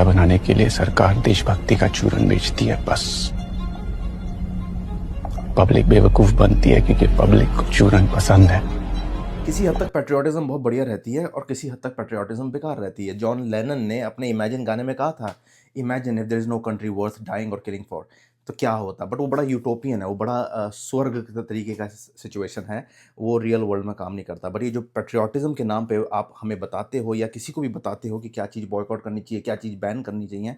बनाने के लिए सरकार देशभक्ति का चूरन बेचती है। बस पब्लिक बेवकूफ बनती है क्योंकि पब्लिक को चूरन पसंद है। किसी हद तक पैट्रियोटिज्म बहुत बढ़िया रहती है और किसी हद तक पैट्रियोटिज्म बेकार रहती है। जॉन लेनन ने अपने इमेजिन गाने में कहा था, imagine if there is no country worth dying और किलिंग फॉर, तो क्या होता। बट वो बड़ा यूटोपियन है, वो बड़ा स्वर्ग के तरीके का सिचुएशन है, वो रियल वर्ल्ड में काम नहीं करता। बट ये जो पैट्रियोटिज्म के नाम पे आप हमें बताते हो या किसी को भी बताते हो कि क्या चीज़ बॉयकॉट करनी चाहिए, क्या चीज़ बैन करनी चाहिए,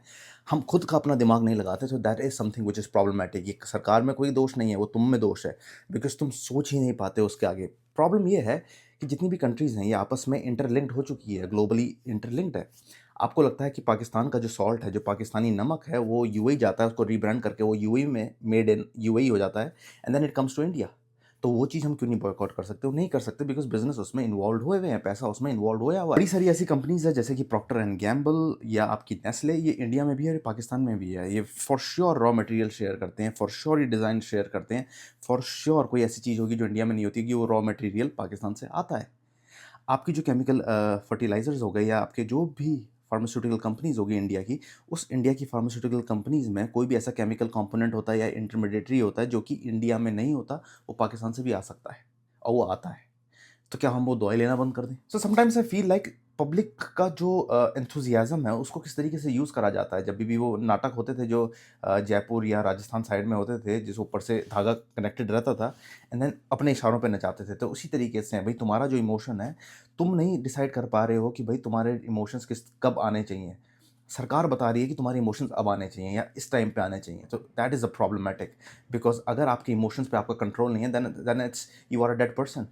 हम खुद का अपना दिमाग नहीं लगाते, तो that is something which is problematic. ये सरकार में कोई दोष नहीं है, वो तुम में दोष है, बिकॉज तुम सोच ही नहीं पाते उसके आगे। प्रॉब्लम ये है कि जितनी भी कंट्रीज़ हैं ये आपस में इंटरलिंक्ड हो चुकी है, ग्लोबली इंटरलिंक्ड है। आपको लगता है कि पाकिस्तान का जो सॉल्ट है, जो पाकिस्तानी नमक है, वो यूएई जाता है, उसको रीब्रांड करके वो यूएई में मेड इन यूएई हो जाता है and then it comes to India. तो वो चीज़ हम क्यों नहीं बॉयकॉट कर सकते? वो नहीं कर सकते बिकॉज बिजनेस उसमें इन्वॉल्व हुए हुए हैं, पैसा उसमें इन्वॉल्व हुआ हुआ है। बड़ी सारी ऐसी कंपनीज है जैसे कि प्रॉक्टर एंड गैम्बल या आपकी नेस्ले, ये इंडिया में भी है और पाकिस्तान में भी है। ये for sure raw material share करते हैं, फॉर श्योर ये डिज़ाइन शेयर करते हैं, फॉर श्योर कोई ऐसी चीज़ होगी जो इंडिया में नहीं होती कि वो रॉ मटेरियल पाकिस्तान से आता है। आपकी जो केमिकल फर्टिलाइज़र्स हो गए या आपके जो भी फार्मास्यूटिकल कंपनीज़ होगी इंडिया की, उस इंडिया की फार्मास्यूटिकल कंपनीज़ में कोई भी ऐसा केमिकल कंपोनेंट होता है या इंटरमीडिएटरी होता है जो कि इंडिया में नहीं होता, वो पाकिस्तान से भी आ सकता है और वो आता है। तो क्या हम वो दवाई लेना बंद कर दें? So sometimes I feel like public का जो एंथुसियाज़्म है उसको किस तरीके से यूज़ करा जाता है। जब भी वो नाटक होते थे जो जयपुर या राजस्थान साइड में होते थे, जिस ऊपर से धागा कनेक्टेड रहता था एंड देन अपने इशारों पे नचाते थे, तो उसी तरीके से है भाई, तुम्हारा जो इमोशन है, तुम नहीं डिसाइड कर पा रहे हो कि भाई तुम्हारे इमोशंस किस कब आने चाहिए। सरकार बता रही है कि तुम्हारे इमोशंस अब आने चाहिए या इस टाइम पे आने चाहिए, तो that is a problematic. Because अगर आपके इमोशंस पे आपका कंट्रोल नहीं है, then it's you are a dead person.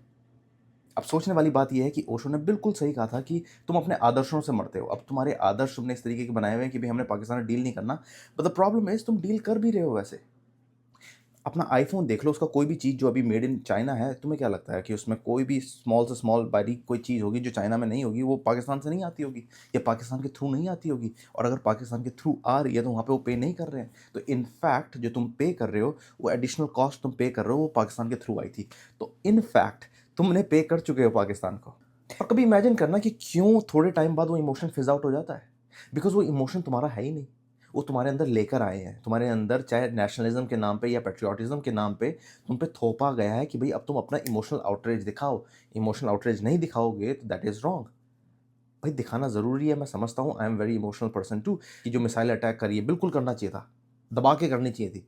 अब सोचने वाली बात यह है कि ओशो ने बिल्कुल सही कहा था कि तुम अपने आदर्शों से मरते हो। अब तुम्हारे आदर्श तुमने इस तरीके के बनाए हुए हैं कि भाई हमने पाकिस्तान से डील नहीं करना, बट द प्रॉब्लम इज तुम डील कर भी रहे हो वैसे। अपना आईफोन देख लो, उसका कोई भी चीज़ जो अभी मेड इन चाइना है, तुम्हें क्या लगता है कि उसमें कोई भी स्मॉल से स्मॉल बारीक कोई चीज़ होगी जो चाइना में नहीं होगी, वो पाकिस्तान से नहीं आती होगी या पाकिस्तान के थ्रू नहीं आती होगी? और अगर पाकिस्तान के थ्रू आ रही है तो वहाँ पे वो पे नहीं कर रहे हैं। तो इनफैक्ट जो तुम पे कर रहे हो, वो एडिशनल कॉस्ट तुम पे कर रहे हो, वो पाकिस्तान के थ्रू आई थी। तो इनफैक्ट तुमने पे कर चुके हो पाकिस्तान को। और कभी इमेजिन करना कि क्यों थोड़े टाइम बाद वो इमोशन फिज आउट हो जाता है। बिकॉज वो इमोशन तुम्हारा है ही नहीं, वो तुम्हारे अंदर लेकर आए हैं। तुम्हारे अंदर चाहे नेशनलिज्म के नाम पे या पेट्रियोटिज्म के नाम पे तुम पे थोपा गया है कि भाई अब तुम अपना इमोशनल आउटरीच दिखाओ। इमोशनल आउटरीच नहीं दिखाओगे तो दैट इज़ रॉन्ग। भाई दिखाना ज़रूरी है, मैं समझता हूँ, I am very emotional person too, कि जो मिसाइल अटैक करिए बिल्कुल करना चाहिए था, दबा के करनी चाहिए थी।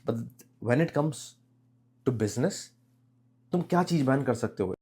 But when it comes to business, तुम क्या चीज़ बैन कर सकते हो?